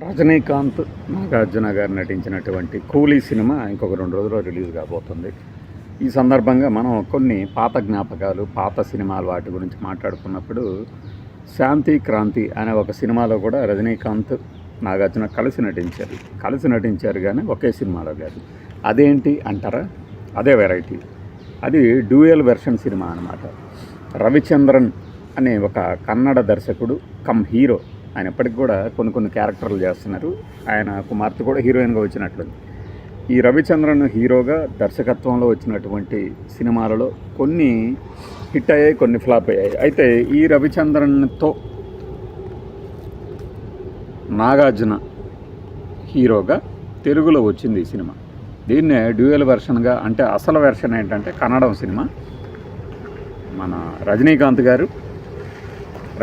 రజనీకాంత్, నాగార్జున గారు నటించినటువంటి 'కూలీ' సినిమా ఇంకొక 2 రోజుల్లో రిలీజ్ కాబోతుంది. ఈ సందర్భంగా మనం కొన్ని పాత జ్ఞాపకాలు, పాత సినిమాలు వాటి గురించి మాట్లాడుకున్నప్పుడు 'శాంతి క్రాంతి' అనే ఒక సినిమాలో కూడా రజనీకాంత్, నాగార్జున కలిసి నటించారు కానీ ఒకే సినిమాలో కాదు. అదేంటి అంటారా? అదే వెరైటీ. అది డ్యూయల్ వెర్షన్ సినిమా అన్నమాట. రవిచంద్రన్ అనే ఒక కన్నడ దర్శకుడు కమ్ హీరో. ఆయన ఇప్పటికి కూడా కొన్ని క్యారెక్టర్లు చేస్తున్నారు. ఆయన కుమార్తె కూడా హీరోయిన్గా వచ్చినట్లుంది. ఈ రవిచంద్రన్ హీరోగా దర్శకత్వంలో వచ్చినటువంటి సినిమాలలో కొన్ని హిట్ అయ్యాయి, కొన్ని ఫ్లాప్ అయ్యాయి. అయితే ఈ రవిచంద్రన్తో నాగార్జున హీరోగా తెలుగులో వచ్చింది ఈ సినిమా. దీన్నే డ్యూయల్ వెర్షన్గా, అంటే అసలు వెర్షన్ ఏంటంటే కన్నడం సినిమా. మన రజనీకాంత్ గారు,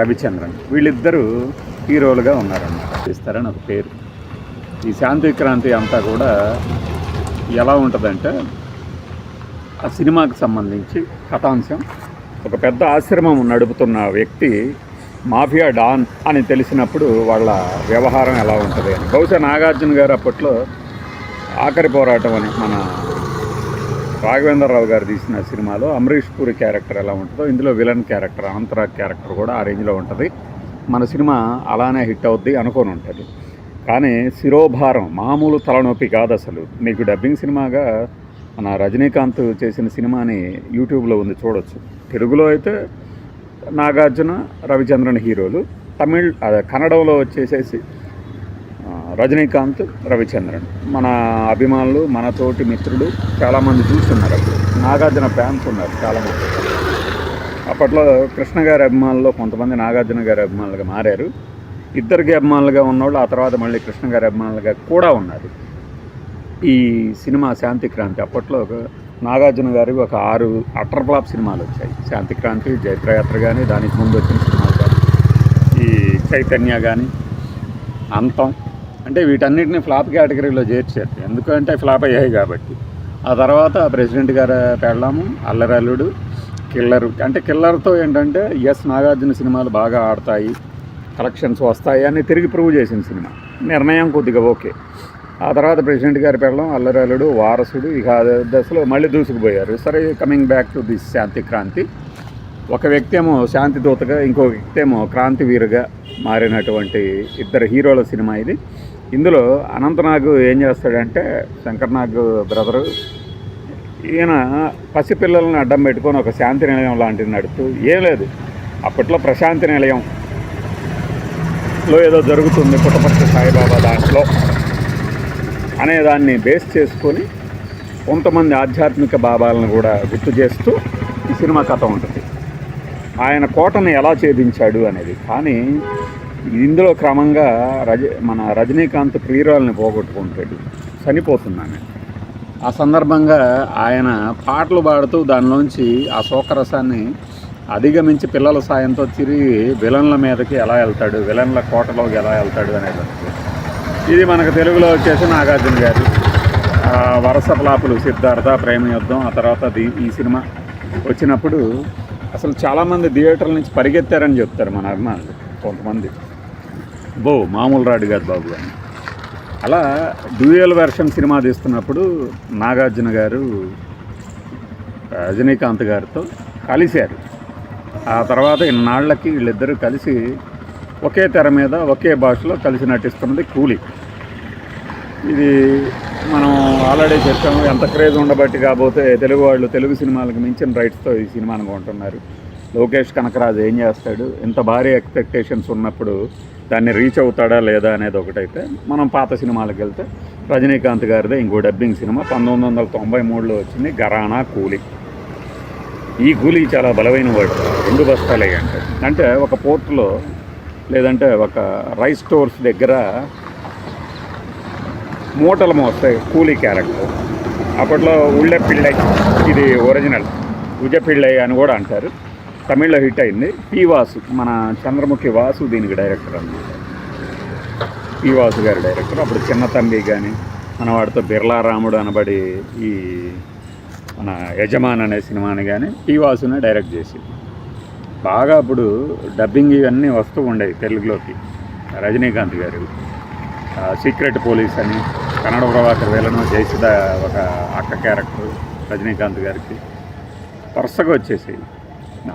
రవిచంద్రన్ వీళ్ళిద్దరూ హీరోలుగా ఉన్నారన్నమాట. ఇస్తారని ఒక పేరు. ఈ శాంతి క్రాంతి అంతా కూడా ఎలా ఉంటుందంటే, ఆ సినిమాకి సంబంధించి కథాంశం, ఒక పెద్ద ఆశ్రమం నడుపుతున్న వ్యక్తి మాఫియా డాన్ అని తెలిసినప్పుడు వాళ్ళ వ్యవహారం ఎలా ఉంటుంది అని. బహుశా నాగార్జున గారు అప్పట్లో ఆఖరి పోరాటం అని మన రాఘవేంద్రరావు గారు తీసిన సినిమాలో అమరీష్ పూరి క్యారెక్టర్ ఎలా ఉంటుందో ఇందులో విలన్ క్యారెక్టర్, అనంతరాగ్ క్యారెక్టర్ కూడా ఆ రేంజ్లో ఉంటుంది. మన సినిమా అలానే హిట్ అవుద్ది అనుకొని ఉంటుంది. కానీ శిరోభారం మామూలు తలనొప్పి కాదు అసలు. మీకు డబ్బింగ్ సినిమాగా మన రజనీకాంత్ చేసిన సినిమాని యూట్యూబ్లో ఉంది, చూడొచ్చు. తెలుగులో అయితే నాగార్జున, రవిచంద్రన్ హీరోలు. కన్నడంలో వచ్చేసేసి రజనీకాంత్, రవిచంద్రన్. మన అభిమానులు, మన తోటి మిత్రులు చాలామంది చూస్తున్నారు. అప్పుడు నాగార్జున ఫ్యాన్స్ ఉన్నారు చాలామంది. అప్పట్లో కృష్ణ గారి అభిమానుల్లో కొంతమంది నాగార్జున గారి అభిమానులుగా మారారు. ఇద్దరికి అభిమానులుగా ఉన్నవాళ్ళు ఆ తర్వాత మళ్ళీ కృష్ణ గారి అభిమానులుగా కూడా ఉన్నారు. ఈ సినిమా శాంతి క్రాంతి అప్పట్లో నాగార్జున గారికి ఒక 6 అటర్ ఫ్లాప్ సినిమాలు వచ్చాయి. శాంతి క్రాంతి, జైత్రయాత్ర కానీ, దానికి ముందు వచ్చిన సినిమాలు కానీ, ఈ చైతన్య కానీ, అంతం, అంటే వీటన్నిటిని ఫ్లాప్ కేటగిరీలో చేర్చారు. ఎందుకంటే ఫ్లాప్ అయ్యాయి కాబట్టి. ఆ తర్వాత ప్రెసిడెంట్ గారు పెళ్ళాము, అల్లరల్లుడు, కిల్లరు. అంటే కిల్లర్తో ఏంటంటే నాగార్జున సినిమాలు బాగా ఆడతాయి, కలెక్షన్స్ వస్తాయి అని తిరిగి ప్రూవ్ చేసిన సినిమా. నిర్ణయం కొద్దిగా ఓకే. ఆ తర్వాత ప్రెసిడెంట్ గారి పెళ్ళం, అల్లరల్లుడు, వారసుడు, ఇక దశలో మళ్ళీ దూసుకుపోయారు. సరే, కమింగ్ బ్యాక్ టు దిస్ శాంతి క్రాంతి. ఒక వ్యక్తి ఏమో శాంతి దూతగా, ఇంకో వ్యక్తి ఏమో క్రాంతి వీరుగా మారినటువంటి ఇద్దరు హీరోల సినిమా ఇది. ఇందులో అనంతనాగ్ ఏం చేస్తాడంటే, శంకర్నాగ్ బ్రదరు, ఈయన పసిపిల్లల్ని అడ్డం పెట్టుకొని ఒక శాంతి నిలయం లాంటిది నడుపుతూ, ఏం లేదు అప్పట్లో ప్రశాంతి నిలయంలో ఏదో జరుగుతుంది పుట్టపర్తి సాయిబాబా దాంట్లో అనేదాన్ని బేస్ చేసుకొని కొంతమంది ఆధ్యాత్మిక భావాలను కూడా గుర్తు చేస్తూ ఈ సినిమా కథ ఉంటుంది. ఆయన కోటను ఎలా ఛేదించాడు అనేది. కానీ ఇందులో క్రమంగా మన రజనీకాంత్ ప్రియురాలని పోగొట్టుకుంటాడు, చనిపోతున్నాను. ఆ సందర్భంగా ఆయన పాటలు పాడుతూ దానిలోంచి ఆ శోకరసాన్ని అధిగమించి పిల్లల సాయంతో తిరిగి విలన్ల మీదకి ఎలా వెళ్తాడు, విలన్ల కోటలోకి ఎలా వెళ్తాడు అనేది. ఇది మనకు తెలుగులో వచ్చేసి నాగార్జున గారు వరుస ఫ్లాపులు, సిద్ధార్థ, ప్రేమ యుద్ధం. ఆ తర్వాత ఈ సినిమా వచ్చినప్పుడు అసలు చాలామంది థియేటర్ల నుంచి పరిగెత్తారని చెప్తారు మన అభిమానులు. కొంతమంది మామూలు రాడు కాదు బాబు అని. అలా డ్యూయల్ వెర్షన్ సినిమా తీస్తున్నప్పుడు నాగార్జున గారు రజనీకాంత్ గారితో కలిశారు. ఆ తర్వాత ఇన్నాళ్ళకి వీళ్ళిద్దరూ కలిసి ఒకే తెర మీద ఒకే భాషలో కలిసి నటిస్తున్నది కూలీ. ఇది మనం ఆల్రెడీ చెప్పాము. ఎంత క్రేజ్ ఉండబట్టి కాకపోతే తెలుగు వాళ్ళు తెలుగు సినిమాలకు మించిన రైట్స్తో ఈ సినిమాను కొంటున్నారు. లోకేష్ కనకరాజు ఏం చేస్తాడు, ఇంత భారీ ఎక్స్పెక్టేషన్స్ ఉన్నప్పుడు దాన్ని రీచ్ అవుతాడా లేదా అనేది ఒకటైతే, మనం పాత సినిమాలకు వెళ్తే రజనీకాంత్ గారిదే ఇంకో డబ్బింగ్ సినిమా 1993లో వచ్చింది, ఘరానా కూలీ. ఈ కూలీ చాలా బలమైన వర్డ్. 2 బస్తాలే అంటే ఒక పోర్టులో లేదంటే ఒక రైస్ స్టోర్స్ దగ్గర మూటలు మోస్తాయి కూలీ క్యారెక్టర్. అప్పట్లో ఉళ్ళెపిళ్ళై, ఇది ఒరిజినల్ ఉజపిళ్ళై అని కూడా అంటారు. తమిళ్లో హిట్ అయింది. పి వాసు, మన చంద్రముఖి వాసు దీనికి డైరెక్టర్ అన్నమాట. పి వాసు గారి డైరెక్టర్. అప్పుడు చిన్న తంబి కానీ, మన వాడితో బిర్లా రాముడు అనబడి ఈ మన యజమాన్ అనే సినిమాని కానీ పి వాసునే డైరెక్ట్ చేసి బాగా అప్పుడు డబ్బింగ్ ఇవన్నీ వస్తూ ఉండేవి తెలుగులోకి. రజనీకాంత్ గారు సీక్రెట్ పోలీస్ అని, కన్నడ ప్రభాకర్ వేలను, జయసుధ ఒక అక్క క్యారెక్టర్ రజనీకాంత్ గారికి వరుసగా వచ్చేసి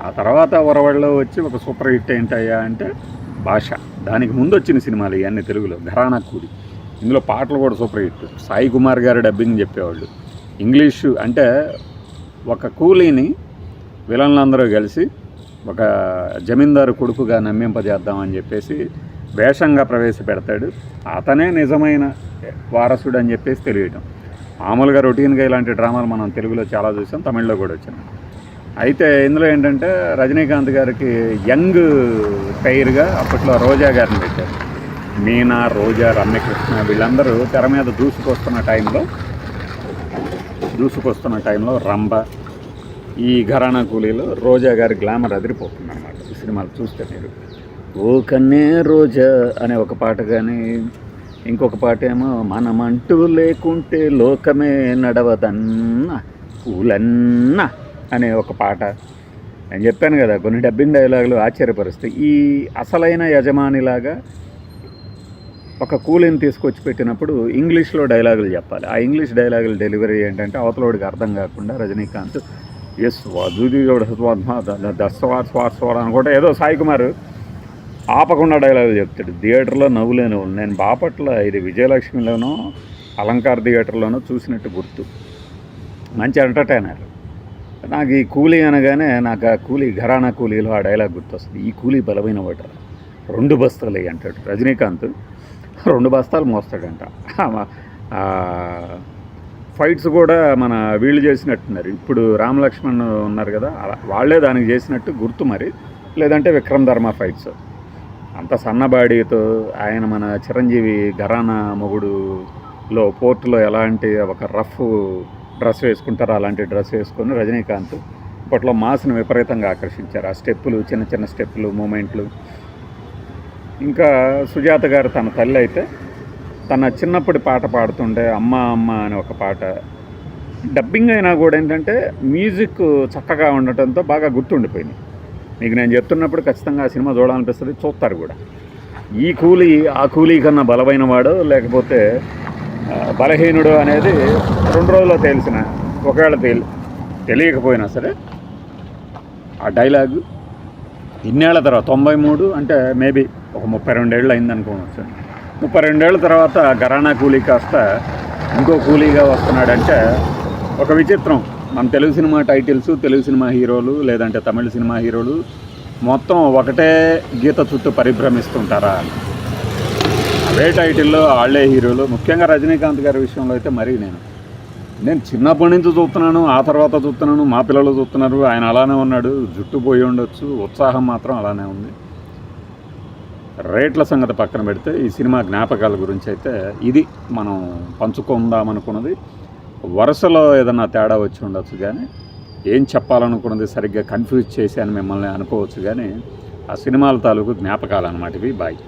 ఆ తర్వాత వరవడిలో వచ్చి ఒక సూపర్ హిట్ ఏంటయ్యా అంటే భాష. దానికి ముందు వచ్చిన సినిమాలు ఇవన్నీ తెలుగులో. ఘరానా కూలి, ఇందులో పాటలు కూడా సూపర్ హిట్. సాయి కుమార్ గారు డబ్బింగ్ చెప్పేవాళ్ళు. ఇంగ్లీషు అంటే ఒక కూలీని విలన్లందరూ కలిసి ఒక జమీందారు కొడుకుగా నమ్మింపజేద్దామని చెప్పేసి వేషంగా ప్రవేశపెడతాడు. అతనే నిజమైన వారసుడు అని చెప్పేసి తెలియటం. మామూలుగా రొటీన్గా ఇలాంటి డ్రామాలు మనం తెలుగులో చాలా చూసాం, తమిళ్లో కూడా వచ్చినాయి. అయితే ఇందులో ఏంటంటే రజనీకాంత్ గారికి యంగ్ పెయిర్గా అప్పట్లో రోజా గారిని పెట్టారు. మీనా, రోజా, రమ్యకృష్ణ వీళ్ళందరూ తెర మీద దూసుకొస్తున్న టైంలో రంభ, ఈ ఘరానా కూలీలో రోజా గారి గ్లామర్ అదిరిపోతుంది అన్నమాట. ఈ సినిమాలు చూస్తే మీరు ఓ కన్నే రోజా అనే ఒక పాట కానీ, ఇంకొక పాట ఏమో మనమంటూ లేకుంటే లోకమే నడవదన్న పూలన్న అనే ఒక పాట. నేను చెప్పాను కదా, కొన్ని డబ్బింగ్ డైలాగులు ఆశ్చర్యపరుస్తాయి. ఈ అసలైన యజమానిలాగా ఒక కూలీని తీసుకొచ్చి పెట్టినప్పుడు ఇంగ్లీష్లో డైలాగులు చెప్పాలి. ఆ ఇంగ్లీష్ డైలాగుల డెలివరీ ఏంటంటే అవతలోడికి అర్థం కాకుండా రజనీకాంత్ ఎస్ వధుది దస్వార్ అనుకుంటే ఏదో సాయి కుమార్ ఆపకుండా డైలాగులు చెప్తాడు. థియేటర్లో నవ్వులేని వాళ్ళు. నేను బాపట్ల ఇది విజయలక్ష్మిలోనో అలంకార్ థియేటర్లోనో చూసినట్టు గుర్తు. మంచి ఎంటర్టైనర్. నాకు ఈ కూలీ అనగానే నాకు ఆ కూలీ ఘరానా కూలీలో ఆ డైలాగ్ గుర్తొస్తుంది. ఈ కూలీ బలమైన వాట 2 బస్తాలు అంటాడు రజనీకాంత్. 2 బస్తాలు మోస్తాడంట. ఫైట్స్ కూడా మన వీళ్ళు చేసినట్టున్నారు. ఇప్పుడు రామ్ లక్ష్మణ్ ఉన్నారు కదా, వాళ్ళే దానికి చేసినట్టు గుర్తు. మరి లేదంటే విక్రమ్ ధర్మ ఫైట్స్ అంత సన్నబాడీతో ఆయన మన చిరంజీవి ఘరానా మొగుడులో పోర్టులో ఎలాంటి ఒక రఫ్ డ్రెస్ వేసుకుంటారో అలాంటి డ్రెస్ వేసుకొని రజనీకాంత్ ఇప్పట్లో మాస్ని విపరీతంగా ఆకర్షించారు. ఆ స్టెప్పులు, చిన్న చిన్న స్టెప్పులు, మూమెంట్లు. ఇంకా సుజాత గారు తన తల్లి అయితే తన చిన్నప్పటి పాట పాడుతుండే అమ్మ అమ్మ అనే ఒక పాట డబ్బింగ్ అయినా కూడా ఏంటంటే మ్యూజిక్ చక్కగా ఉండటంతో బాగా గుర్తుండిపోయింది. మీకు నేను చెప్తున్నప్పుడు ఖచ్చితంగా ఆ సినిమా చూడాలనిపిస్తుంది, చూస్తారు కూడా. ఈ కూలీ ఆ కూలీ కన్నా బలమైన వాడు లేకపోతే బలహీనుడు అనేది 2 రోజుల్లో తెలిసిన, ఒకవేళ తెలియకపోయినా సరే ఆ డైలాగు ఇన్నేళ్ల తర్వాత 93 అంటే మేబీ ఒక 32 ఏళ్ళు అయింది అనుకోవచ్చు. 32 ఏళ్ళ తర్వాత ఘరానా కూలీ కాస్త ఇంకో కూలీగా వస్తున్నాడంటే ఒక విచిత్రం. మన Telugu cinema titles, Telugu cinema హీరోలు లేదంటే తమిళ సినిమా హీరోలు మొత్తం ఒకటే గీత చుట్టూ పరిభ్రమిస్తుంటారా? అవే టైటిల్లో వాళ్ళే హీరోలు. ముఖ్యంగా రజనీకాంత్ గారి విషయంలో అయితే మరీ నేను చిన్నప్పటి నుంచి చూస్తున్నాను, ఆ తర్వాత చూస్తున్నాను, మా పిల్లలు చూస్తున్నారు, ఆయన అలానే ఉన్నాడు. జుట్టు పోయి ఉండొచ్చు, ఉత్సాహం మాత్రం అలానే ఉంది. రేట్ల సంగతి పక్కన పెడితే ఈ సినిమా జ్ఞాపకాల గురించి అయితే ఇది మనం పంచుకుందామనుకున్నది. వరుసలో ఏదన్నా తేడా వచ్చి ఉండొచ్చు, కానీ ఏం చెప్పాలనుకున్నది సరిగ్గా కన్ఫ్యూజ్ చేశాను మిమ్మల్ని అనుకోవచ్చు. కానీ ఆ సినిమాల తాలూకు జ్ఞాపకాలు అన్నమాట ఇవి. బాయ్.